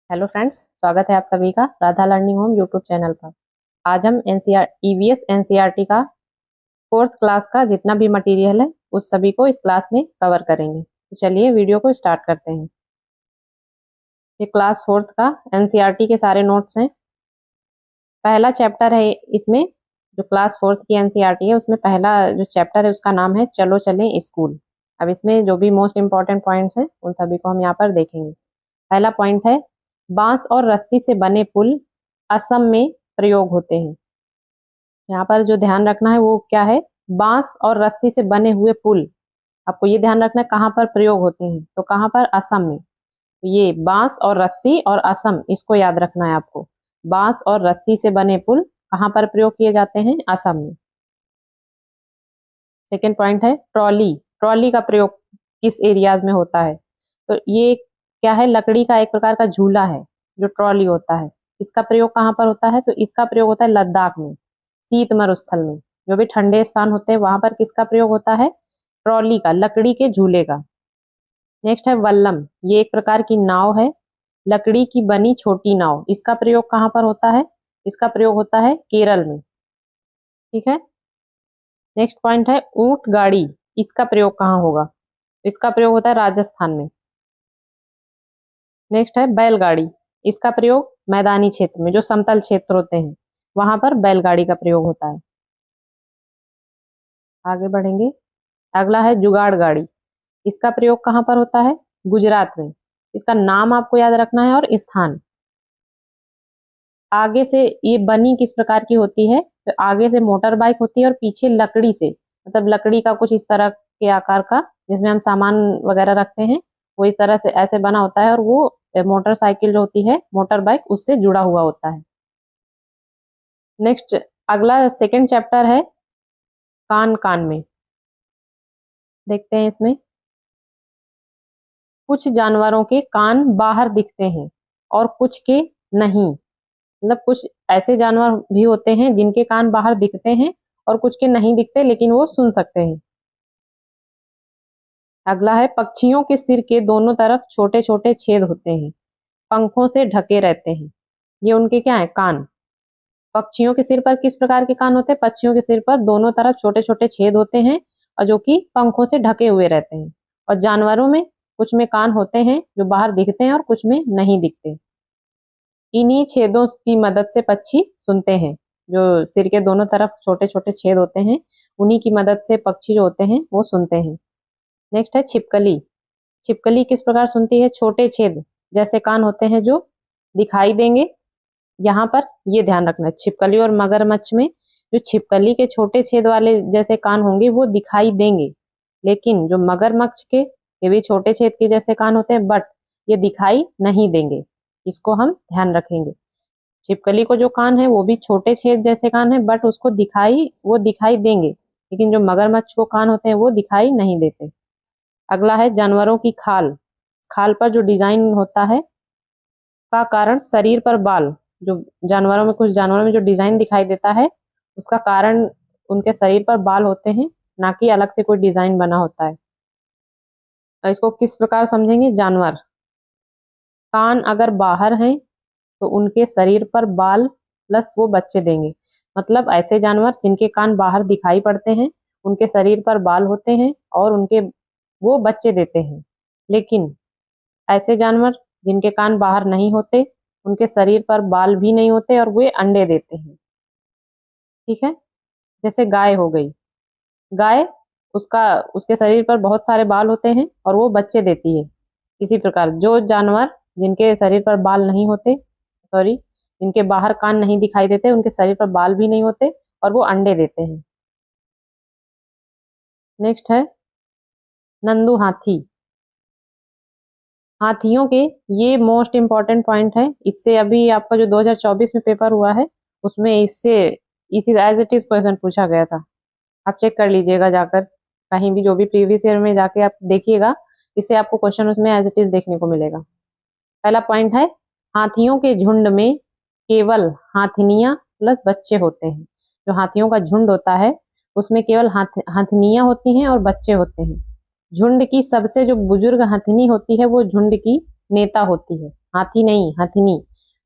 Hello friends, स्वागत है आप सभी का Radha learning home YouTube channel पर। आज हम ईवीएस एनसीईआरटी का फोर्थ क्लास का जितना भी मटेरियल है उस सभी को इस क्लास में कवर करेंगे। तो चलिए वीडियो को स्टार्ट करते हैं। ये क्लास फोर्थ का एनसीईआरटी के सारे नोट्स हैं। पहला चैप्टर है इसमें, जो क्लास फोर्थ की एनसीईआरटी है उसमें पहला जो चैप्टर है उसका नाम है चलो चलें स्कूल। अब इसमें जो भी मोस्ट इंपॉर्टेंट पॉइंट्स हैं उन सभी को हम यहाँ पर देखेंगे। पहला पॉइंट है बांस और रस्सी से बने पुल असम में प्रयोग होते हैं। यहाँ पर जो ध्यान रखना है वो क्या है, बांस और रस्सी से बने हुए पुल। आपको ये ध्यान रखना है कहाँ पर प्रयोग होते हैं, तो कहाँ पर, असम में। ये बांस और रस्सी और असम, इसको याद रखना है आपको। बांस और रस्सी से बने पुल कहाँ पर प्रयोग किए जाते हैं, असम में। सेकेंड पॉइंट है ट्रॉली। ट्रॉली का प्रयोग किस एरियाज में होता है, तो ये क्या है, लकड़ी का एक प्रकार का झूला है जो ट्रॉली होता है। इसका प्रयोग कहाँ पर होता है, तो इसका प्रयोग होता है लद्दाख में, शीत मरुस्थल में। जो भी ठंडे स्थान होते हैं वहां पर किसका प्रयोग होता है, ट्रॉली का, लकड़ी के झूले का। नेक्स्ट है वल्लम। ये एक प्रकार की नाव है, लकड़ी की बनी छोटी नाव। इसका प्रयोग कहाँ पर होता है, इसका प्रयोग होता है केरल में। ठीक है। नेक्स्ट पॉइंट है ऊंट गाड़ी। इसका प्रयोग कहाँ होगा, इसका प्रयोग होता है राजस्थान में। नेक्स्ट है बैलगाड़ी। इसका प्रयोग मैदानी क्षेत्र में, जो समतल क्षेत्र होते हैं वहां पर बैलगाड़ी का प्रयोग होता है। आगे बढ़ेंगे। अगला है जुगाड़ गाड़ी। इसका प्रयोग कहाँ पर होता है, गुजरात में। इसका नाम आपको याद रखना है और स्थान। आगे से ये बनी किस प्रकार की होती है, तो आगे से मोटर बाइक होती है और पीछे लकड़ी से, मतलब लकड़ी का कुछ इस तरह के आकार का जिसमें हम सामान वगैरह रखते हैं, वो इस तरह से ऐसे बना होता है और वो मोटरसाइकिल जो होती है, मोटर बाइक, उससे जुड़ा हुआ होता है। नेक्स्ट अगला सेकंड चैप्टर है कान कान में। देखते हैं इसमें, कुछ जानवरों के कान बाहर दिखते हैं और कुछ के नहीं। मतलब कुछ ऐसे जानवर भी होते हैं जिनके कान बाहर दिखते हैं और कुछ के नहीं दिखते लेकिन वो सुन सकते हैं। अगला है पक्षियों के सिर के दोनों तरफ छोटे छोटे छेद होते हैं, पंखों से ढके रहते हैं। ये उनके क्या है, कान। पक्षियों के सिर पर किस प्रकार के कान होते हैं, पक्षियों के सिर पर दोनों तरफ छोटे छोटे छेद होते हैं और जो कि पंखों से ढके हुए रहते हैं। और जानवरों में कुछ में कान होते हैं जो बाहर दिखते हैं और कुछ में नहीं दिखते। इन्हीं छेदों की मदद से पक्षी सुनते हैं। जो सिर के दोनों तरफ छोटे छोटे छेद होते हैं, उन्हीं की मदद से पक्षी जो होते हैं वो सुनते हैं। नेक्स्ट है छिपकली। छिपकली किस प्रकार सुनती है, छोटे छेद जैसे कान होते हैं जो दिखाई देंगे। यहाँ पर ये ध्यान रखना, छिपकली और मगरमच्छ में जो छिपकली के छोटे छेद वाले जैसे कान होंगे वो दिखाई देंगे, लेकिन जो मगरमच्छ के ये भी छोटे छेद के जैसे कान होते हैं बट ये दिखाई नहीं देंगे। इसको हम ध्यान रखेंगे। छिपकली को जो कान है वो भी छोटे छेद जैसे कान है बट उसको दिखाई देंगे, लेकिन जो मगरमच्छ को कान होते हैं वो दिखाई नहीं देते। अगला है जानवरों की खाल। खाल पर जो डिजाइन होता है का कारण शरीर पर बाल। जो जानवरों में, कुछ जानवरों में जो डिजाइन दिखाई देता है उसका कारण उनके शरीर पर बाल होते हैं, ना कि अलग से कोई डिजाइन बना होता है। तो इसको किस प्रकार समझेंगे, जानवर कान अगर बाहर हैं तो उनके शरीर पर बाल प्लस वो बच्चे देंगे। मतलब ऐसे जानवर जिनके कान बाहर दिखाई पड़ते हैं उनके शरीर पर बाल होते हैं और उनके वो बच्चे देते हैं। लेकिन ऐसे जानवर जिनके कान बाहर नहीं होते, उनके शरीर पर बाल भी नहीं होते और वे अंडे देते हैं। ठीक है। जैसे गाय हो गई, गाय उसके शरीर पर बहुत सारे बाल होते हैं और वो बच्चे देती है। इसी प्रकार जो जानवर जिनके शरीर पर बाल नहीं होते, सॉरी, जिनके बाहर कान नहीं दिखाई देते, उनके शरीर पर बाल भी नहीं होते और वो अंडे देते हैं। नेक्स्ट है नंदू हाथी। हाथियों के ये मोस्ट इंपॉर्टेंट पॉइंट है। इससे अभी आपका जो 2024 में पेपर हुआ है उसमें इससे इसी एज इट इज क्वेश्चन पूछा गया था। आप चेक कर लीजिएगा जाकर, कहीं भी जो भी प्रीवियस ईयर में जाके आप देखिएगा, इससे आपको क्वेश्चन उसमें एज इट इज देखने को मिलेगा। पहला पॉइंट है हाथियों के झुंड में केवल हाथिनियां प्लस बच्चे होते हैं। जो हाथियों का झुंड होता है उसमें केवल हाथिनियां होती हैं और बच्चे होते हैं। झुंड की सबसे जो बुजुर्ग हथिनी होती है वो झुंड की नेता होती है। हाथी नहीं, हथिनी।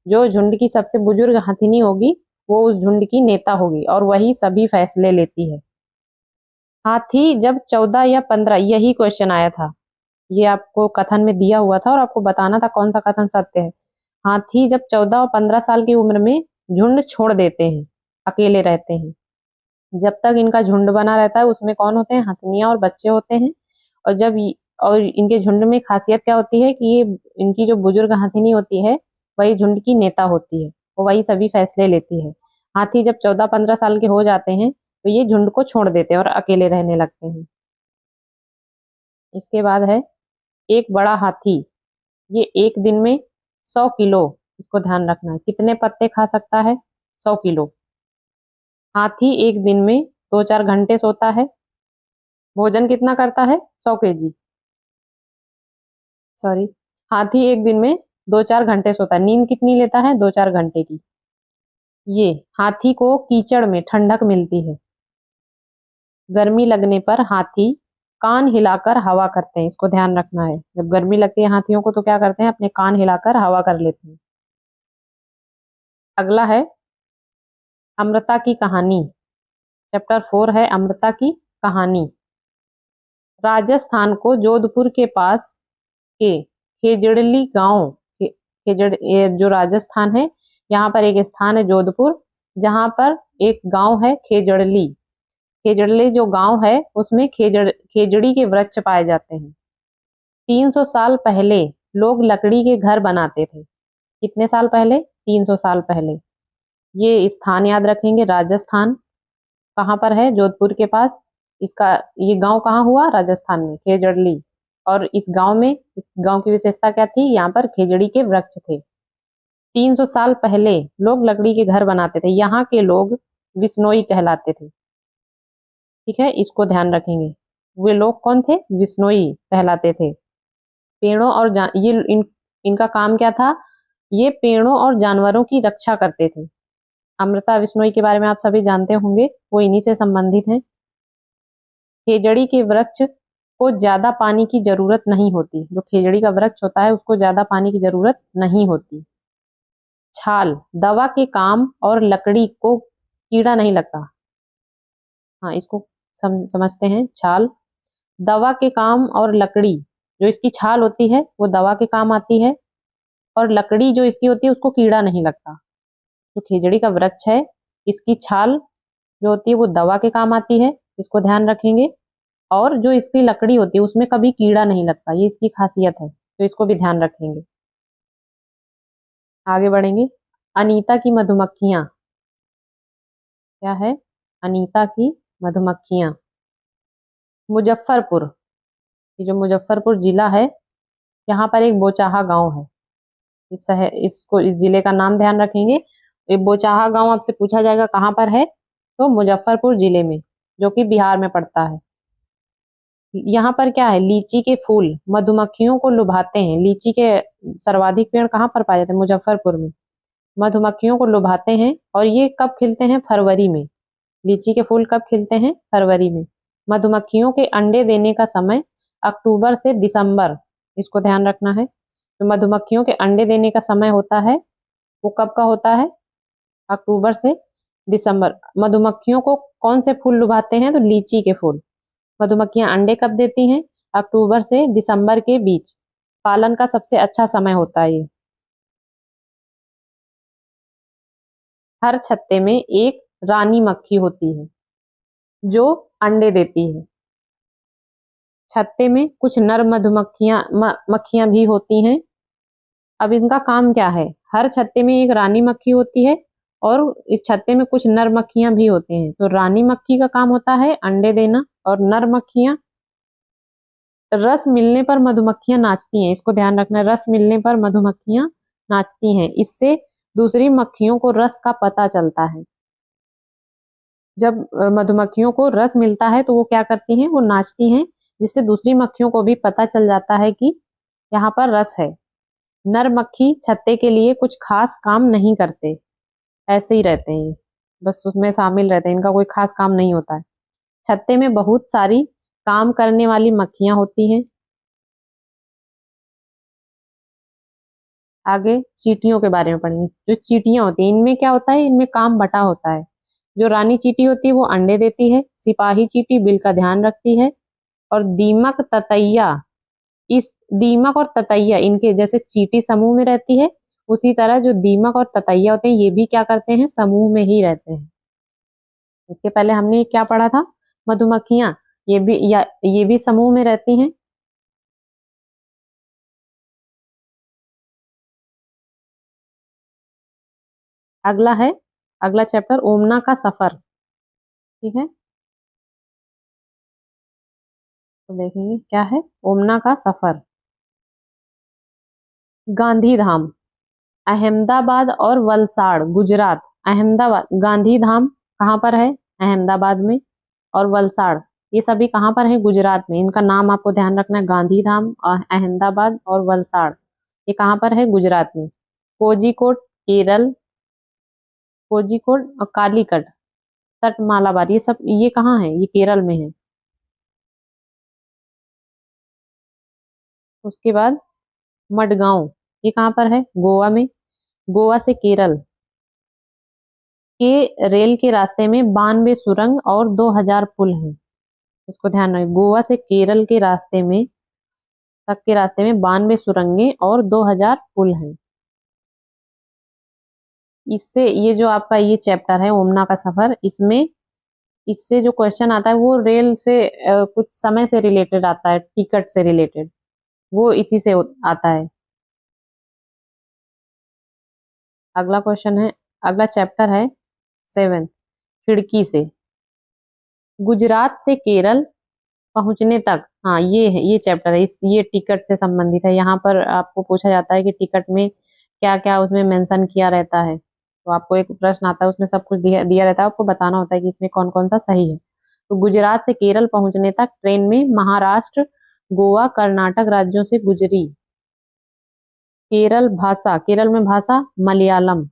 जो झुंड की सबसे बुजुर्ग हथिनी होगी वो उस झुंड की नेता होगी और वही सभी फैसले लेती है। हाथी जब 14 या 15, यही क्वेश्चन आया था, ये आपको कथन में दिया हुआ था और आपको बताना था कौन सा कथन सत्य है। हाथी जब 14 और 15 साल की उम्र में झुंड छोड़ देते हैं, अकेले रहते हैं। जब तक इनका झुंड बना रहता है उसमें कौन होते हैं, हथनियां और बच्चे होते हैं। और और इनके झुंड में खासियत क्या होती है कि ये इनकी जो बुजुर्ग हथिनी होती है वही झुंड की नेता होती है, वो वही सभी फैसले लेती है। हाथी जब 14-15 साल के हो जाते हैं तो ये झुंड को छोड़ देते हैं और अकेले रहने लगते हैं। इसके बाद है एक बड़ा हाथी, ये एक दिन में 100 किलो, इसको ध्यान रखना है, कितने पत्ते खा सकता है, 100 किलो। हाथी एक दिन में 2-4 घंटे सोता है, भोजन कितना करता है, 100 केजी, सॉरी। हाथी एक दिन में 2-4 घंटे सोता है, नींद कितनी लेता है, 2-4 घंटे की। ये हाथी को कीचड़ में ठंडक मिलती है। गर्मी लगने पर हाथी कान हिलाकर हवा करते हैं, इसको ध्यान रखना है। जब गर्मी लगती है हाथियों को तो क्या करते हैं, अपने कान हिलाकर हवा कर लेते हैं। अगला है अमृता की कहानी, चैप्टर 4 है अमृता की कहानी। राजस्थान को जोधपुर के पास के खेजड़ली गांव, खेजड़, ये जो राजस्थान है यहाँ पर एक स्थान है जोधपुर, जहां पर एक गांव है खेजड़ली। खेजड़ली जो गांव है उसमें खेजड़ी के वृक्ष पाए जाते हैं। 300 साल पहले लोग लकड़ी के घर बनाते थे। कितने साल पहले, 300 साल पहले। ये स्थान याद रखेंगे, राजस्थान कहाँ पर है, जोधपुर के पास। इसका ये गांव कहाँ हुआ, राजस्थान में, खेजड़ली। और इस गांव की विशेषता क्या थी, यहाँ पर खेजड़ी के वृक्ष थे। 300 साल पहले लोग लकड़ी के घर बनाते थे, यहाँ के लोग विश्नोई कहलाते थे। ठीक है, इसको ध्यान रखेंगे। वे लोग कौन थे, विश्नोई कहलाते थे। पेड़ों और इनका काम क्या था, ये पेड़ों और जानवरों की रक्षा करते थे। अमृता विश्नोई के बारे में आप सभी जानते होंगे, वो इन्हीं से संबंधित हैं। खेजड़ी के वृक्ष को ज्यादा पानी की जरूरत नहीं होती, जो खेजड़ी का वृक्ष होता है उसको ज्यादा पानी की जरूरत नहीं होती। छाल दवा के काम और लकड़ी को कीड़ा नहीं लगता। हाँ, इसको समझते हैं। छाल दवा के काम और लकड़ी, जो इसकी छाल होती है वो दवा के काम आती है, और लकड़ी जो इसकी होती है उसको कीड़ा नहीं लगता। जो खेजड़ी का वृक्ष है इसकी छाल जो होती है वो दवा के काम आती है, इसको ध्यान रखेंगे। और जो इसकी लकड़ी होती है उसमें कभी कीड़ा नहीं लगता, ये इसकी खासियत है, तो इसको भी ध्यान रखेंगे। आगे बढ़ेंगे। अनीता की मधुमक्खियां, क्या है, अनीता की मधुमक्खियां। मुजफ्फरपुर, ये जो मुजफ्फरपुर जिला है यहाँ पर एक बोचाहा गांव है। इस जिले का नाम ध्यान रखेंगे। ये बोचाहा गांव आपसे पूछा जाएगा कहाँ पर है, तो मुजफ्फरपुर जिले में, जो कि बिहार में पड़ता है। यहाँ पर क्या है, लीची के फूल मधुमक्खियों को लुभाते हैं। लीची के सर्वाधिक पेड़ कहाँ पर पाए जाते हैं, मुजफ्फरपुर में। मधुमक्खियों को लुभाते हैं, और ये कब खिलते हैं, फरवरी में। लीची के फूल कब खिलते हैं, फरवरी में। मधुमक्खियों के अंडे देने का समय अक्टूबर से दिसंबर, इसको ध्यान रखना है। तो मधुमक्खियों के अंडे देने का समय होता है वो कब का होता है, अक्टूबर से दिसंबर। मधुमक्खियों को कौन से फूल लुभाते हैं, तो लीची के फूल। मधुमक्खियां अंडे कब देती हैं, अक्टूबर से दिसंबर के बीच। पालन का सबसे अच्छा समय होता है ये। हर छत्ते में एक रानी मक्खी होती है जो अंडे देती है। छत्ते में कुछ नर मक्खियां भी होती हैं। अब इनका काम क्या है, हर छत्ते में एक रानी मक्खी होती है और इस छत्ते में कुछ नर मक्खियां भी होते हैं। तो रानी मक्खी का काम होता है अंडे देना, और नर मक्खियां, रस मिलने पर मधुमक्खियां नाचती हैं, इसको ध्यान रखना है। रस मिलने पर मधुमक्खियां नाचती हैं, इससे दूसरी मक्खियों को रस का पता चलता है। जब मधुमक्खियों को रस मिलता है तो वो क्या करती हैं, वो नाचती हैं, जिससे दूसरी मक्खियों को भी पता चल जाता है कि यहाँ पर रस है। नर मक्खी छत्ते के लिए कुछ खास काम नहीं करते, ऐसे ही रहते हैं, बस उसमें शामिल रहते हैं, इनका कोई खास काम नहीं होता है। छत्ते में बहुत सारी काम करने वाली मक्खियां होती हैं। आगे चींटियों के बारे में पढ़ेंगे। जो चींटियां होती हैं इनमें क्या होता है, इनमें काम बटा होता है। जो रानी चींटी होती है वो अंडे देती है, सिपाही चींटी बिल का ध्यान रखती है, और दीमक ततैया, इस दीमक और ततैया इनके जैसे चींटी समूह में रहती है, उसी तरह जो दीमक और ततैया होते हैं ये भी क्या करते हैं, समूह में ही रहते हैं। इसके पहले हमने क्या पढ़ा था, मधुमक्खियां, ये भी समूह में रहती हैं। अगला चैप्टर ओमना का सफर। ठीक है, तो देखेंगे क्या है ओमना का सफर। गांधीधाम, अहमदाबाद और वलसाड़ गुजरात। अहमदाबाद, गांधीधाम कहाँ पर है, अहमदाबाद में, और वलसाड़ ये सभी कहाँ पर है, गुजरात में। इनका नाम आपको ध्यान रखना है, गांधीधाम और अहमदाबाद और वलसाड़ ये कहाँ पर है, गुजरात में। कोझिकोड केरल, कोझिकोड और कालीकट तट मालाबार ये सब ये कहाँ है, ये केरल में है। उसके बाद मडगांव ये कहाँ पर है, गोवा में। गोवा से केरल के रेल के रास्ते में 92 सुरंग और 2000 पुल हैं। इसको ध्यान रखें, गोवा से केरल के रास्ते में तक के रास्ते में 92 सुरंगें और 2000 पुल हैं। इससे ये जो आपका ये चैप्टर है ओमना का सफर, इसमें इससे जो क्वेश्चन आता है वो रेल से कुछ समय से रिलेटेड आता है, टिकट से रिलेटेड, वो इसी से आता है। अगला क्वेश्चन है, अगला चैप्टर है 7 खिड़की से। गुजरात से केरल पहुंचने तक, हाँ ये है, ये चैप्टर है, इस ये टिकट से संबंधित है। यहाँ पर आपको पूछा जाता है कि टिकट में क्या क्या उसमें मेंशन किया रहता है, तो आपको एक प्रश्न आता है उसमें सब कुछ दिया रहता है, आपको बताना होता है कि इसमें कौन कौन सा सही है। तो गुजरात से केरल पहुंचने तक ट्रेन में महाराष्ट्र, गोवा, कर्नाटक राज्यों से गुजरी। केरल भाषा, केरल में भाषा मलयालम।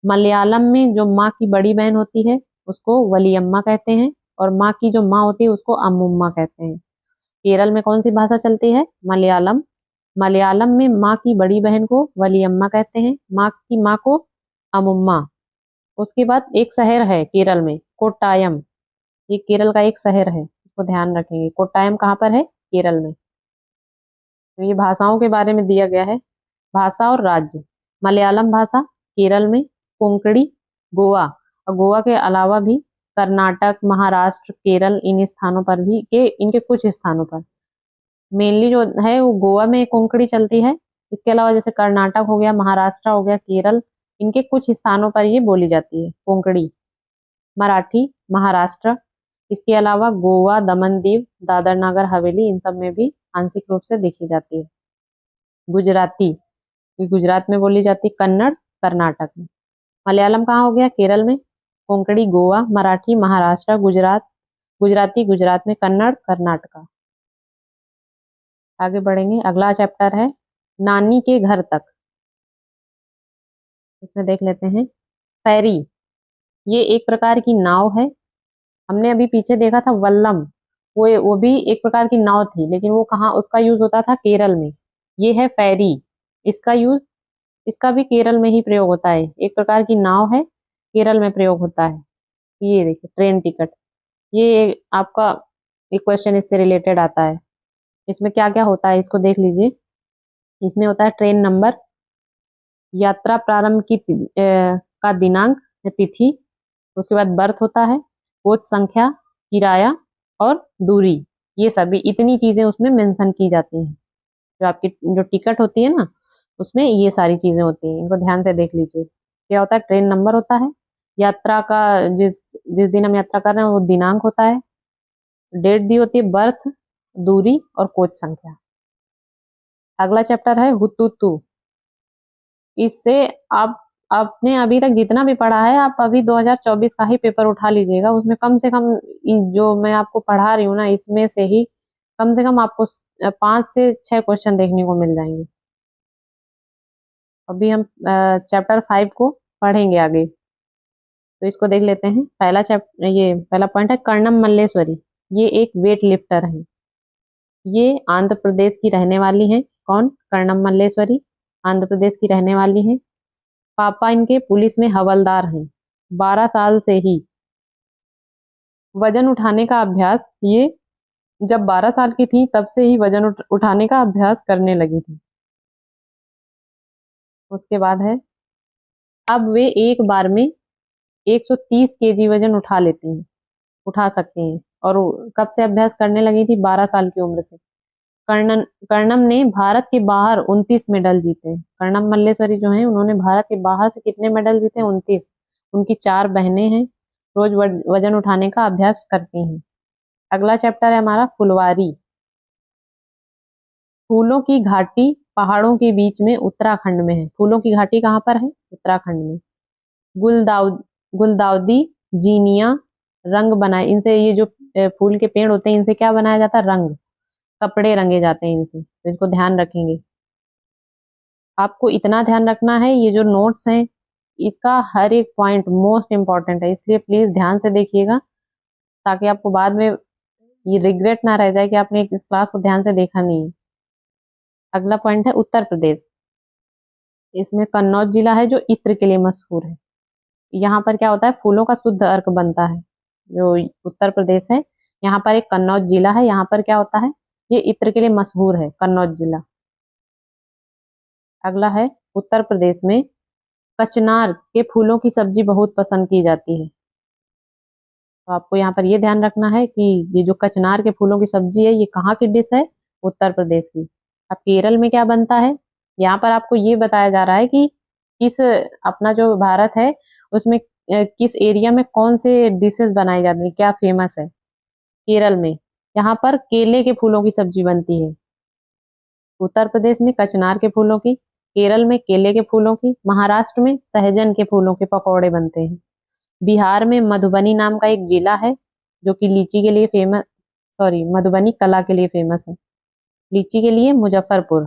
मलयालम में जो माँ की बड़ी बहन होती है उसको वलियम्मा कहते हैं, और माँ की जो माँ होती है उसको अम्मुम्मा कहते हैं। केरल में कौन सी भाषा चलती है, मलयालम। मलयालम में माँ की बड़ी बहन को वलियम्मा कहते हैं, माँ की माँ को अमुम्मा। उसके बाद एक शहर है केरल में, कोट्टायम, ये केरल का एक शहर है, इसको ध्यान रखेंगे। कोट्टायम कहाँ पर है, केरल में। तो ये भाषाओं के बारे में दिया गया है। भाषा और राज्य, मलयालम भाषा केरल में, कोंकणी गोवा, और गोवा के अलावा भी कर्नाटक, महाराष्ट्र, केरल, इन स्थानों पर भी के इनके कुछ स्थानों पर मेनली जो है वो गोवा में कोंकणी चलती है। इसके अलावा जैसे कर्नाटक हो गया, महाराष्ट्र हो गया, केरल, इनके कुछ स्थानों पर ये बोली जाती है कोंकणी। मराठी महाराष्ट्र, इसके अलावा गोवा, दमन दीव, दादर नगर हवेली, इन सब में भी आंशिक रूप से देखी जाती है। गुजराती, ये गुजरात में बोली जाती है, कन्नड़ कर्नाटक में। मलयालम कहाँ हो गया, केरल में। कोंकणी गोवा, मराठी महाराष्ट्र, गुजराती गुजरात में, कन्नड़ कर्नाटका। आगे बढ़ेंगे, अगला चैप्टर है नानी के घर तक। इसमें देख लेते हैं फेरी, ये एक प्रकार की नाव है। हमने अभी पीछे देखा था वल्लम, वो भी एक प्रकार की नाव थी, लेकिन वो कहाँ उसका यूज होता था, केरल में। ये है फेरी, इसका यूज, इसका भी केरल में ही प्रयोग होता है, एक प्रकार की नाव है, केरल में प्रयोग होता है। ये देखिए ट्रेन टिकट, ये आपका एक क्वेश्चन इससे रिलेटेड आता है। इसमें क्या क्या होता है इसको देख लीजिए। इसमें होता है ट्रेन नंबर, यात्रा प्रारंभ की का दिनांक या तिथि, उसके बाद बर्थ होता है, कोच संख्या, किराया और दूरी। ये सभी इतनी चीजें उसमें मेंशन की जाती हैं। जो आपकी जो टिकट होती है ना उसमें ये सारी चीजें होती हैं, इनको ध्यान से देख लीजिए। क्या होता है, ट्रेन नंबर होता है, यात्रा का जिस जिस दिन हम यात्रा कर रहे हैं वो दिनांक होता है, डेट दी होती है, बर्थ, दूरी और कोच संख्या। अगला चैप्टर है हुतुतु। इससे आप आपने अभी तक जितना भी पढ़ा है, आप अभी 2024 का ही पेपर उठा लीजिएगा, उसमें कम से कम जो मैं आपको पढ़ा रही हूँ ना इसमें से ही कम से कम आपको 5 से 6 क्वेश्चन देखने को मिल जाएंगे। अभी हम चैप्टर 5 को पढ़ेंगे आगे, तो इसको देख लेते हैं। पहला चैप्टर, ये पहला पॉइंट है कर्णम मल्लेश्वरी, ये एक वेट लिफ्टर है। ये आंध्र प्रदेश की रहने वाली हैं, कौन, कर्णम मल्लेश्वरी, आंध्र प्रदेश की रहने वाली हैं। पापा इनके पुलिस में हवलदार हैं। 12 साल से ही वजन उठाने का अभ्यास, ये जब 12 साल की थी तब से ही वजन उठाने का अभ्यास करने लगी थी। उसके बाद है, अब वे एक बार में 130 केजी वजन उठा सकती हैं। और कब से अभ्यास करने लगी थी? 12 साल की उम्र से। कर्णम ने भारत के बाहर 29 मेडल जीते हैं। कर्णम मल्लेश्वरी जो हैं, उन्होंने भारत के बाहर से कितने मेडल जीते? 29। उनकी 4 बहनें हैं, रोज वजन उठाने का अभ्यास करती हैं। अगला चैप्टर है हमारा फुलवारी। फूलों की घाटी पहाड़ों के बीच में उत्तराखंड में है। फूलों की घाटी कहाँ पर है? उत्तराखंड में। गुलदाउदी जीनिया रंग बनाए, इनसे ये जो फूल के पेड़ होते हैं, इनसे क्या बनाया जाता है? रंग, कपड़े रंगे जाते हैं इनसे, तो इसको ध्यान रखेंगे। आपको इतना ध्यान रखना है, ये जो नोट्स हैं इसका हर एक पॉइंट मोस्ट इंपॉर्टेंट है, इसलिए प्लीज ध्यान से देखिएगा, ताकि आपको बाद में ये रिग्रेट ना रह जाए कि आपने इस क्लास को ध्यान से देखा नहीं। अगला पॉइंट है उत्तर प्रदेश। इसमें कन्नौज जिला है जो इत्र के लिए मशहूर है। यहाँ पर क्या होता है? फूलों का शुद्ध अर्क बनता है। जो उत्तर प्रदेश है, यहाँ पर एक कन्नौज जिला है, यहाँ पर क्या होता है? ये इत्र के लिए मशहूर है, कन्नौज जिला। अगला है, उत्तर प्रदेश में कचनार के फूलों की सब्जी बहुत पसंद की जाती है। तो आपको यहाँ पर ये ध्यान रखना है कि ये जो कचनार के फूलों की सब्जी है, ये कहाँ की डिश है? उत्तर प्रदेश की। अब केरल में क्या बनता है? यहाँ पर आपको ये बताया जा रहा है कि किस, अपना जो भारत है उसमें किस एरिया में कौन से डिशेस बनाई जाती है, क्या फेमस है। केरल में यहाँ पर केले के फूलों की सब्जी बनती है। उत्तर प्रदेश में कचनार के फूलों की, केरल में केले के फूलों की, महाराष्ट्र में सहजन के फूलों के पकौड़े बनते हैं। बिहार में मधुबनी नाम का एक जिला है जो कि लीची के लिए फेमस, सॉरी, मधुबनी कला के लिए फेमस है। लीची के लिए मुजफ्फरपुर।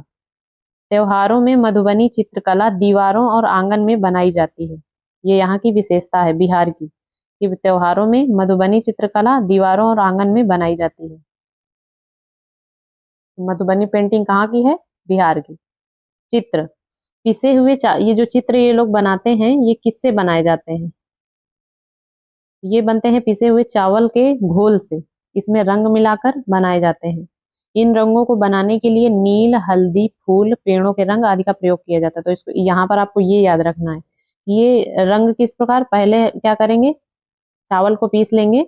त्योहारों में मधुबनी चित्रकला दीवारों और आंगन में बनाई जाती है। ये यहाँ की विशेषता है बिहार की, कि त्योहारों में मधुबनी चित्रकला दीवारों और आंगन में बनाई जाती है। मधुबनी पेंटिंग कहाँ की है? बिहार की। चित्र, पिसे हुए ये जो चित्र ये लोग बनाते हैं, ये किससे बनाए जाते हैं? ये बनते हैं पिसे हुए चावल के घोल से। इसमें रंग मिलाकर बनाए जाते हैं। इन रंगों को बनाने के लिए नील, हल्दी, फूल, पेड़ों के रंग आदि का प्रयोग किया जाता है। तो इसको यहाँ पर आपको ये याद रखना है, ये रंग किस प्रकार, पहले क्या करेंगे? चावल को पीस लेंगे,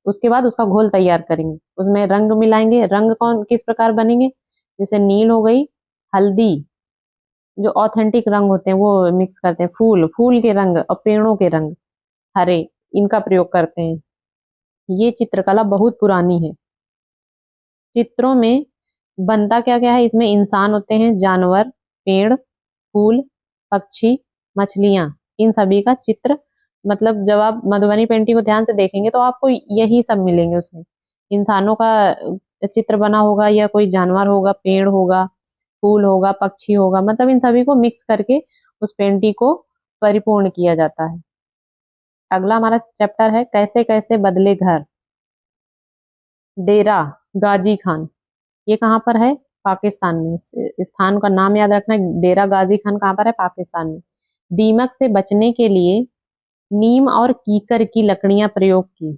उसके बाद उसका घोल तैयार करेंगे, उसमें रंग मिलाएंगे। रंग कौन किस प्रकार बनेंगे? जैसे नील हो गई, हल्दी, जो ऑथेंटिक रंग होते हैं वो मिक्स करते हैं, फूल, फूल के रंग और पेड़ों के रंग, हरे, इनका प्रयोग करते हैं। ये चित्रकला बहुत पुरानी है। चित्रों में बनता क्या क्या है? इसमें इंसान होते हैं, जानवर, पेड़, फूल, पक्षी, मछलियां, इन सभी का चित्र, मतलब जब आप मधुबनी पेंटिंग को ध्यान से देखेंगे तो आपको यही सब मिलेंगे उसमें। इंसानों का चित्र बना होगा, या कोई जानवर होगा, पेड़ होगा, फूल होगा, पक्षी होगा, मतलब इन सभी को मिक्स करके उस पेंटिंग को परिपूर्ण किया जाता है। अगला हमारा चैप्टर है कैसे कैसे बदले घर। डेरा गाजी खान, ये कहाँ पर है? पाकिस्तान में। इस स्थान का नाम याद रखना है, डेरा गाजी खान कहाँ पर है? पाकिस्तान में। दीमक से बचने के लिए नीम और कीकर की लकड़ियां प्रयोग की।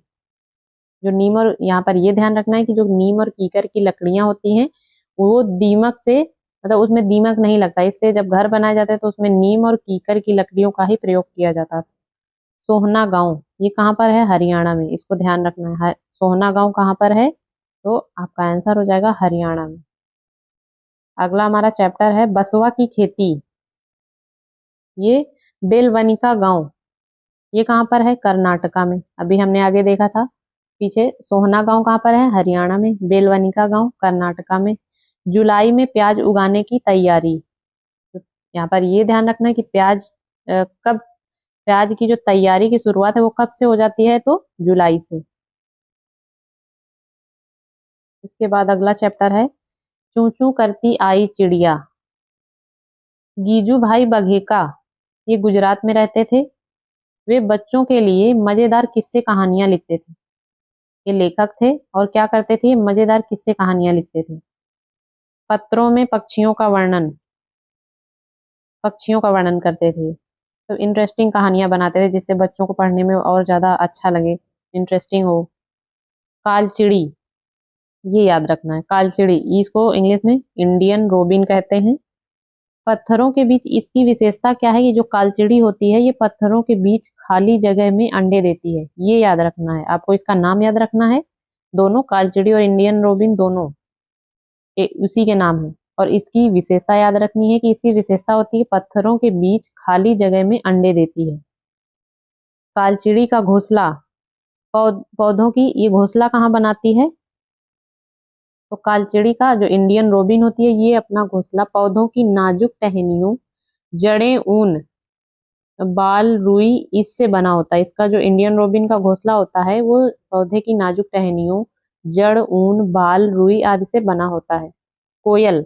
जो नीम और, यहाँ पर ये ध्यान रखना है कि जो नीम और कीकर की लकड़ियां होती हैं वो दीमक से, मतलब उसमें दीमक नहीं लगता, इसलिए जब घर बनाए जाते हैं तो उसमें नीम और कीकर की लकड़ियों का ही प्रयोग किया जाता था। सोहना गांव, ये कहाँ पर है? हरियाणा में। इसको ध्यान रखना है, सोहना गांव कहाँ पर है? तो आपका आंसर हो जाएगा हरियाणा में। अगला हमारा चैप्टर है बसवा की खेती। ये बेलवनिका गांव, ये कहाँ पर है? कर्नाटका में। अभी हमने आगे देखा था पीछे, सोहना गांव कहाँ पर है? हरियाणा में। बेलवनिका गांव कर्नाटका में। जुलाई में प्याज उगाने की तैयारी। तो यहाँ पर ये ध्यान रखना है कि प्याज कब, प्याज की जो तैयारी की शुरुआत है वो कब से हो जाती है? तो जुलाई से। इसके बाद अगला चैप्टर है चू चू करती आई चिड़िया। गीजू भाई बघेका, ये गुजरात में रहते थे। वे बच्चों के लिए मजेदार किस्से कहानियां लिखते थे। ये लेखक थे और क्या करते थे? मजेदार किस्से कहानियां लिखते थे। पत्रों में पक्षियों का वर्णन, पक्षियों का वर्णन करते थे। तो इंटरेस्टिंग कहानियां बनाते थे जिससे बच्चों को पढ़ने में और ज्यादा अच्छा लगे, इंटरेस्टिंग हो। कालचिड़ी, ये याद रखना है, कालचिड़ी, इसको इंग्लिश में इंडियन रोबिन कहते हैं। पत्थरों के बीच इसकी विशेषता क्या है, ये जो कालचिड़ी होती है ये पत्थरों के बीच खाली जगह में अंडे देती है, ये याद रखना है आपको, इसका नाम याद रखना है। दोनों कालचिड़ी और इंडियन रोबिन दोनों उसी के नाम है। और इसकी विशेषता याद रखनी है कि इसकी विशेषता होती है पत्थरों के बीच खाली जगह में अंडे देती है। कालचिड़ी का घोंसला, पौधों की ये घोंसला कहाँ बनाती है, तो कालचिड़ी का जो इंडियन रोबिन होती है ये अपना घोंसला पौधों की नाजुक टहनियों, जड़ें, ऊन, बाल, रुई इससे बना होता है। इसका जो इंडियन रोबिन का घोंसला होता है वो पौधे की नाजुक टहनियों, जड़, ऊन, बाल, रुई आदि से बना होता है। कोयल,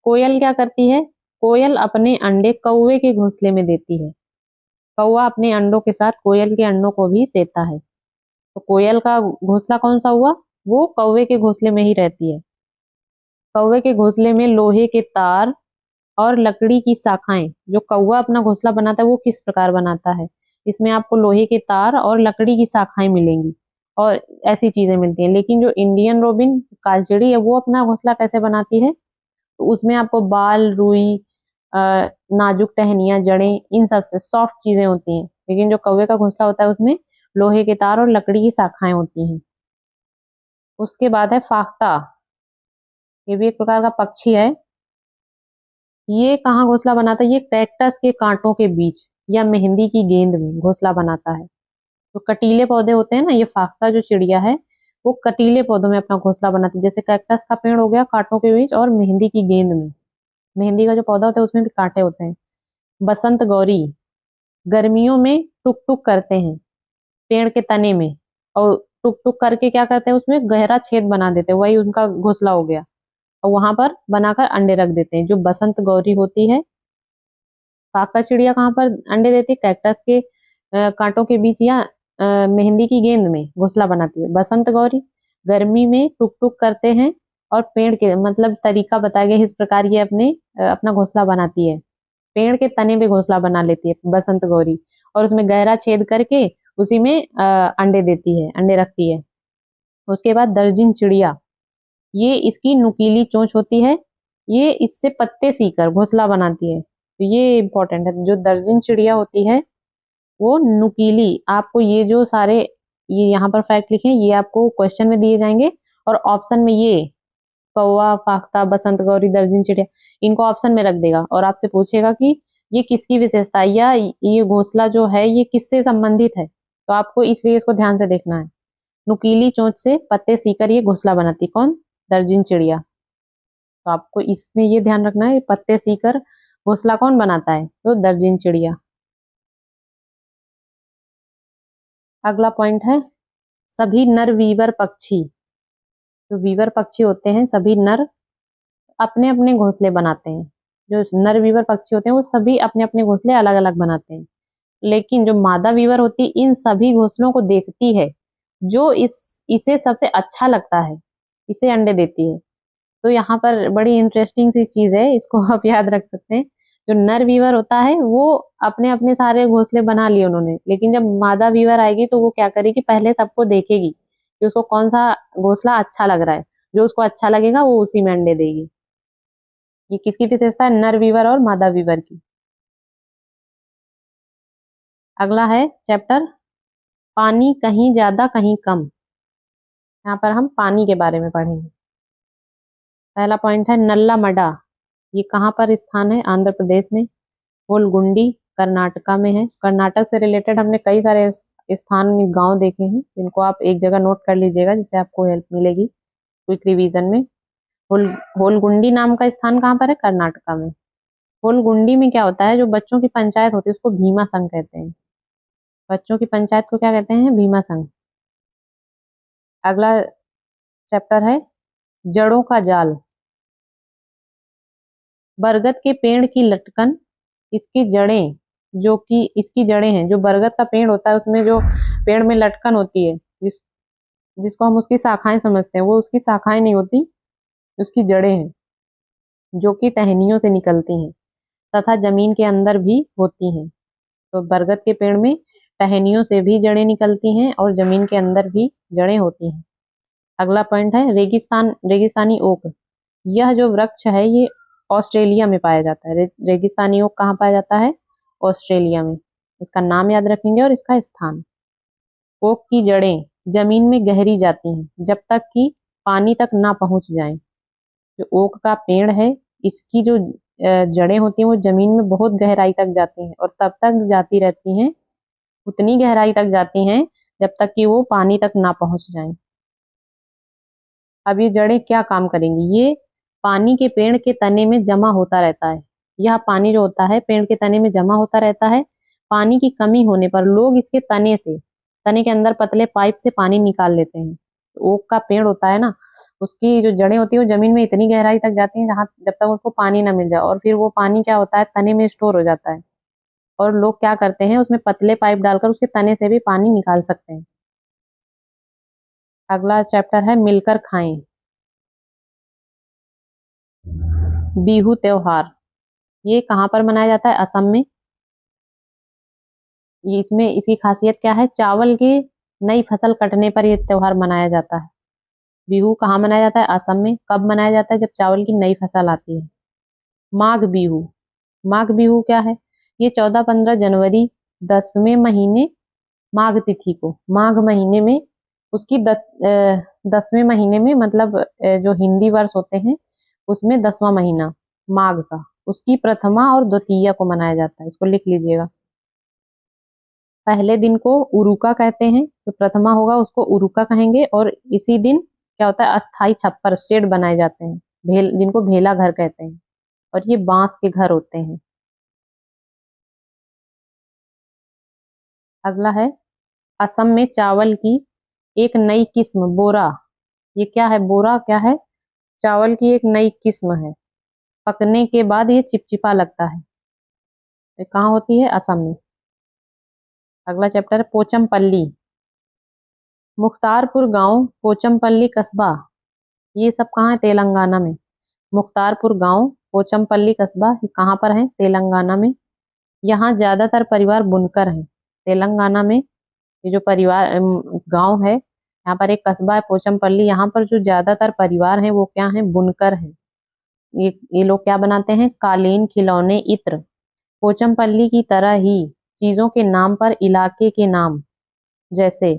कोयल क्या करती है, कोयल अपने अंडे कौवे के घोंसले में देती है। कौवा अपने अंडों के साथ कोयल के अंडों को भी सेता है। तो कोयल का घोंसला कौन सा हुआ, वो कौवे के घोंसले में ही रहती है। कौवे के घोंसले में लोहे के तार और लकड़ी की शाखाएं, जो कौवा अपना घोंसला बनाता है वो किस प्रकार बनाता है, इसमें आपको लोहे के तार और लकड़ी की शाखाएं मिलेंगी और ऐसी चीजें मिलती हैं। लेकिन जो इंडियन रोबिन कालचिड़ी है वो अपना घोंसला कैसे बनाती है, तो उसमें आपको बाल, रुई, नाजुक टहनियां, जड़ें, इन सब से सॉफ्ट चीजें होती हैं। लेकिन जो कौवे का घोंसला होता है उसमें लोहे के तार और लकड़ी की शाखाएं होती हैं। उसके बाद है फाख्ता, ये भी एक प्रकार का पक्षी है। ये कहाँ घोंसला बनाता है, ये कैक्टस के कांटों के बीच या मेहंदी की गेंद में घोंसला बनाता है। तो कटीले पौधे होते हैं ना, ये फाख्ता जो चिड़िया है वो कटीले पौधों में अपना घोंसला बनाती है। जैसे कैक्टस का पेड़ हो गया कांटों के बीच, और मेहंदी की गेंद में, मेहंदी का जो पौधा होता है उसमें भी कांटे होते हैं। बसंत गौरी, गर्मियों में टुक टुक करते हैं पेड़ के तने में, और टुक टुक करके क्या करते हैं उसमें गहरा छेद बना देते हैं, वही उनका घोंसला हो गया, और वहां पर बनाकर अंडे रख देते हैं। जो बसंत गौरी होती है, काका चिड़िया कहाँ पर अंडे देती है, कैक्टस के कांटों के बीच या मेहंदी की गेंद में घोंसला बनाती है। बसंत गौरी गर्मी में टुक टुक करते हैं और पेड़ के, मतलब तरीका बताया गया इस प्रकार ये अपना घोंसला बनाती है। पेड़ के तने पे घोंसला बना लेती है बसंत गौरी, और उसमें गहरा छेद करके उसी में अंडे देती है, अंडे रखती है। उसके बाद दर्जिन चिड़िया, ये इसकी नुकीली चोंच होती है, ये इससे पत्ते सीकर घोंसला बनाती है। तो ये इंपॉर्टेंट है, जो दर्जन चिड़िया होती है वो नुकीली, आपको ये जो सारे ये यहाँ पर फैक्ट लिखे हैं ये आपको क्वेश्चन में दिए जाएंगे, और ऑप्शन में ये कौवा, फाख्ता, बसंत गौरी, दर्जन चिड़िया, इनको ऑप्शन में रख देगा और आपसे पूछेगा कि ये किसकी विशेषता है या ये घोंसला जो है ये किससे संबंधित है। तो आपको इसलिए इसको ध्यान से देखना है। नुकीली चोंच से पत्ते सीकर ये घोंसला बनाती, कौन, दर्जन चिड़िया। तो आपको इसमें ये ध्यान रखना है पत्ते सीकर घोंसला कौन बनाता है, तो दर्जन चिड़िया। अगला पॉइंट है सभी नर वीवर पक्षी, जो वीवर पक्षी होते हैं सभी नर अपने अपने घोंसले बनाते हैं। जो नर वीवर पक्षी होते हैं वो सभी अपने अपने घोंसले अलग अलग बनाते हैं, लेकिन जो मादा वीवर होती है इन सभी घोंसलों को देखती है, जो इसे सबसे अच्छा लगता है इसे अंडे देती है। तो यहाँ पर बड़ी इंटरेस्टिंग सी चीज है, इसको आप याद रख सकते हैं। जो नर वीवर होता है वो अपने अपने सारे घोंसले बना लिए उन्होंने, लेकिन जब मादा वीवर आएगी तो वो क्या करेगी, पहले सबको देखेगी कि उसको कौन सा घोंसला अच्छा लग रहा है, जो उसको अच्छा लगेगा वो उसी में अंडे देगी। ये किसकी विशेषता है, नर वीवर और मादा वीवर की। अगला है चैप्टर पानी कहीं ज्यादा कहीं कम। यहाँ पर हम पानी के बारे में पढ़ेंगे। पहला पॉइंट है नल्ला मडा, ये कहाँ पर स्थान है, आंध्र प्रदेश में। गोलगुंडी कर्नाटका में है। कर्नाटक से रिलेटेड हमने कई सारे स्थान गांव देखे हैं, इनको आप एक जगह नोट कर लीजिएगा जिससे आपको हेल्प मिलेगी क्विक रिवीजन में। होलगुंडी नाम का स्थान कहाँ पर है, कर्नाटका में। होलगुंडी में क्या होता है, जो बच्चों की पंचायत होती है उसको भीमा संघ कहते हैं। बच्चों की पंचायत को क्या कहते हैं, भीमा संघ। अगला चैप्टर है जड़ों का जाल। बरगद के पेड़ की लटकन, इसकी जड़ें, जो कि इसकी जड़ें हैं, जो बरगद का पेड़ होता है उसमें जो पेड़ में लटकन होती है, जिसको हम उसकी शाखाएं समझते हैं, वो उसकी शाखाएं नहीं होती, उसकी जड़ें हैं जो कि टहनियों से निकलती हैं। तथा जमीन के अंदर भी होती हैं। तो बरगद के पेड़ में टहनियों से भी जड़ें निकलती हैं और जमीन के अंदर भी जड़ें होती हैं। अगला पॉइंट है रेगिस्तानी ओक। यह जो वृक्ष है ये ऑस्ट्रेलिया में पाया जाता है। रेगिस्तानी ओक कहाँ पाया जाता है? ऑस्ट्रेलिया में। इसका नाम याद रखेंगे और इसका स्थान। ओक की जड़ें जमीन में गहरी जाती हैं जब तक कि पानी तक ना पहुंच जाएं। जो ओक का पेड़ है इसकी जो जड़ें होती हैं वो जमीन में बहुत गहराई तक जाती हैं और तब तक जाती रहती हैं, उतनी गहराई तक जाती हैं जब तक कि वो पानी तक ना पहुंच जाएं। अब ये जड़ें क्या काम करेंगी? ये पानी के पेड़ के तने में जमा होता रहता है। यह पानी जो होता है पेड़ के तने में जमा होता रहता है। पानी की कमी होने पर लोग इसके तने के अंदर पतले पाइप से पानी निकाल लेते हैं। ओक का पेड़ होता है ना, उसकी जो जड़ें होती है वो जमीन में इतनी गहराई तक जाती हैं जहां जब तक उसको पानी ना मिल जाए, और फिर वो पानी क्या होता है तने में स्टोर हो जाता है और लोग क्या करते हैं उसमें पतले पाइप डालकर उसके तने से भी पानी निकाल सकते हैं। अगला चैप्टर है मिलकर खाएं। बिहू त्योहार ये कहाँ पर मनाया जाता है? असम में। ये इसमें इसकी खासियत क्या है? चावल की नई फसल कटने पर यह त्योहार मनाया जाता है। बिहू कहाँ मनाया जाता है? असम में। कब मनाया जाता है? जब चावल की नई फसल आती है। माघ बिहू। माघ बिहू क्या है? ये 14-15 जनवरी 10वें महीने माघ तिथि को, माघ महीने में उसकी 10वें महीने में मतलब जो हिंदी वर्ष होते हैं उसमें 10वां महीना माघ का, उसकी प्रथमा और द्वितीया को मनाया जाता है। इसको लिख लीजिएगा। पहले दिन को उरुका कहते हैं, जो प्रथमा होगा उसको उरुका कहेंगे, और इसी दिन क्या होता है अस्थाई छप्पर शेड बनाए जाते हैं, जिनको भेला घर कहते हैं, और ये बांस के घर होते हैं। अगला है असम में चावल की एक नई किस्म बोरा। ये क्या है? बोरा क्या है? चावल की एक नई किस्म है। पकने के बाद ये चिपचिपा लगता है। ये कहाँ होती है? असम में। अगला चैप्टर है पोचमपल्ली। मुख्तारपुर गांव, पोचमपल्ली कस्बा, ये सब कहाँ है? तेलंगाना में। मुख्तारपुर गांव, पोचमपल्ली कस्बा, ये कहाँ पर है? तेलंगाना में। यहाँ ज्यादातर परिवार बुनकर हैं। तेलंगाना में ये जो परिवार गांव है, यहाँ पर एक कस्बा है पोचमपल्ली, यहाँ पर जो ज्यादातर परिवार हैं वो क्या है? बुनकर हैं। ये लोग क्या बनाते हैं? कालीन, खिलौने, इत्र। पोचमपल्ली की तरह ही चीजों के नाम पर इलाके के नाम, जैसे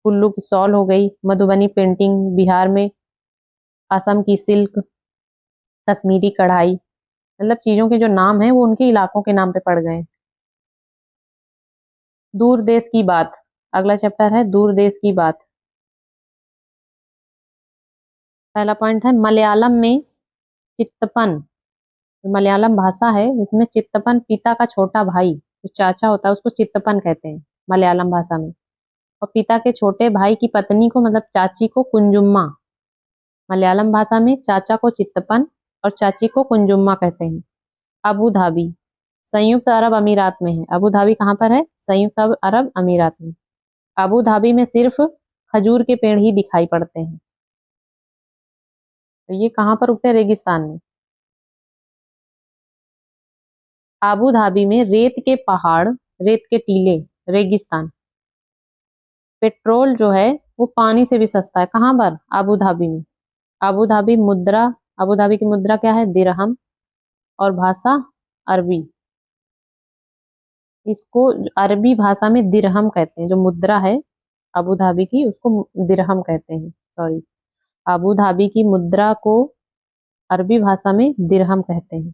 कुल्लू की शॉल हो गई, मधुबनी पेंटिंग बिहार में, असम की सिल्क, कश्मीरी कढ़ाई, मतलब चीजों के जो नाम है वो उनके इलाकों के नाम पे पड़ गए। दूर देश की बात। अगला चैप्टर है दूर देश की बात। पहला पॉइंट है मलयालम में चित्तपन। मलयालम भाषा है इसमें चित्तपन पिता का छोटा भाई जो चाचा होता है उसको चित्तपन कहते हैं मलयालम भाषा में, और पिता के छोटे भाई की पत्नी को मतलब चाची को कुंजुम्मा। मलयालम भाषा में चाचा को चित्तपन और चाची को कुंजुम्मा कहते हैं। अबू धाबी संयुक्त अरब अमीरात में है। अबू धाबी कहाँ पर है? संयुक्त अरब अमीरात में। अबू धाबी में सिर्फ खजूर के पेड़ ही दिखाई पड़ते हैं। तो ये कहाँ पर उगते हैं? रेगिस्तान में। अबू धाबी में रेत के पहाड़, रेत के टीले, रेगिस्तान। पेट्रोल जो है वो पानी से भी सस्ता है। कहाँ पर? अबू धाबी में। अबू धाबी मुद्रा, अबू धाबी की मुद्रा क्या है? दिरहम, और भाषा अरबी। इसको अरबी भाषा में दिरहम कहते हैं। जो मुद्रा है अबू धाबी की उसको दिरहम कहते हैं, सॉरी। अबू धाबी की मुद्रा को अरबी भाषा में दिरहम कहते हैं।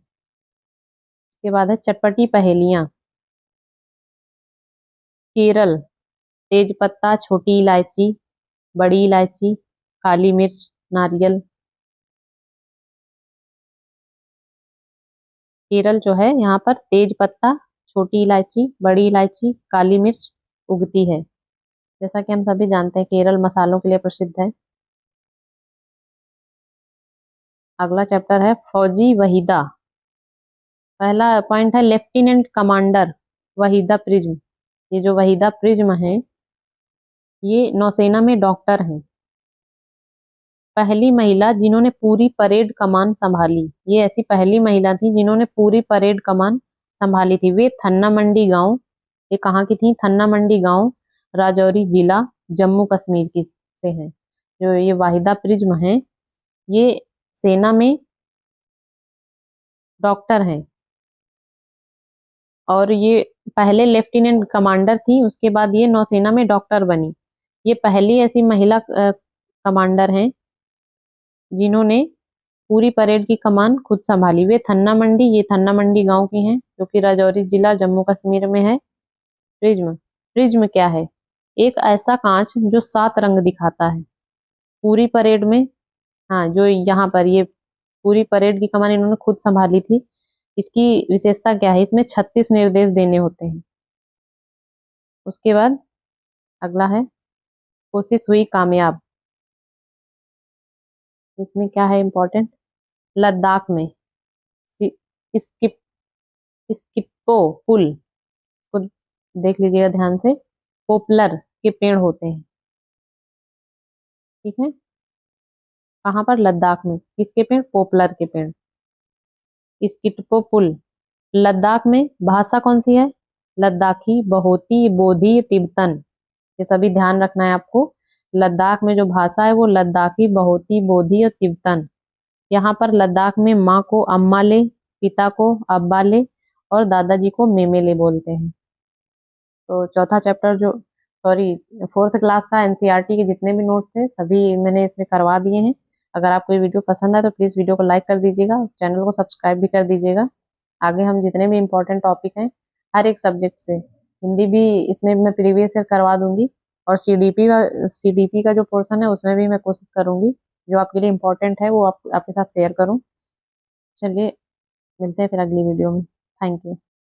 उसके बाद है चटपटी पहेलियां। केरल तेज पत्ता, छोटी इलायची, बड़ी इलायची, काली मिर्च, नारियल। केरल जो है यहाँ पर तेज पत्ता, छोटी इलायची, बड़ी इलायची, काली मिर्च उगती है। जैसा कि हम सभी जानते हैं केरल मसालों के लिए प्रसिद्ध है। अगला चैप्टर है फौजी वहीदा। पहला पॉइंट है लेफ्टिनेंट कमांडर वहीदा प्रिज्म। ये जो वहीदा प्रिज्म है ये नौसेना में डॉक्टर हैं। पहली महिला जिन्होंने पूरी परेड कमान संभाली, ये ऐसी पहली महिला थी जिन्होंने पूरी परेड कमान संभाली थी। वे थन्ना मंडी गांव, ये कहाँ की थी? थन्ना मंडी गांव, राजौरी जिला, जम्मू कश्मीर की से हैं। जो ये वाहिदा प्रिज्म है, ये सेना में डॉक्टर हैं और ये पहले लेफ्टिनेंट कमांडर थी, उसके बाद ये नौसेना में डॉक्टर बनी। ये पहली ऐसी महिला कमांडर हैं जिन्होंने पूरी परेड की कमान खुद संभाली। वे थन्ना मंडी, ये थन्ना मंडी गांव की हैं जो कि राजौरी जिला जम्मू कश्मीर में है। प्रिज्म, प्रिज्म क्या है? एक ऐसा कांच जो 7 रंग दिखाता है। पूरी परेड में, हाँ, जो यहाँ पर ये पूरी परेड की कमान इन्होंने खुद संभाली थी। इसकी विशेषता क्या है? इसमें 36 निर्देश देने होते हैं। उसके बाद अगला है कोशिश हुई कामयाब। इसमें क्या है इंपॉर्टेंट? लद्दाख में स्किप स्किप्पो पुल, इसको देख लीजिएगा ध्यान से। पोपलर के पेड़ होते हैं, ठीक है। कहाँ पर? लद्दाख में। किसके पेड़? पोपलर के पेड़। स्किप्पो पुल। लद्दाख में भाषा कौन सी है? लद्दाखी, बहोती, बोधी, तिब्बतन। ये सभी ध्यान रखना है आपको। लद्दाख में जो भाषा है वो लद्दाखी, बहोती, बोधी और तिब्बतन। यहाँ पर लद्दाख में माँ को अम्माले, पिता को अब्बाले और दादाजी को मेमेले बोलते हैं। तो चौथा चैप्टर जो, सॉरी, फोर्थ क्लास का एनसीईआरटी के जितने भी नोट थे सभी मैंने इसमें करवा दिए हैं। अगर आपको ये वीडियो पसंद आए तो प्लीज़ वीडियो को लाइक कर दीजिएगा, चैनल को सब्सक्राइब भी कर दीजिएगा। आगे हम जितने भी इम्पोर्टेंट टॉपिक हैं हर एक सब्जेक्ट से, हिंदी भी इसमें मैं प्रीवियस ईयर करवा दूंगी और सीडीपी का जो पोर्शन है उसमें भी मैं कोशिश करूंगी जो आपके लिए इम्पोर्टेंट है वो आपके साथ शेयर करूं। चलिए, मिलते हैं फिर अगली वीडियो में। Thank you.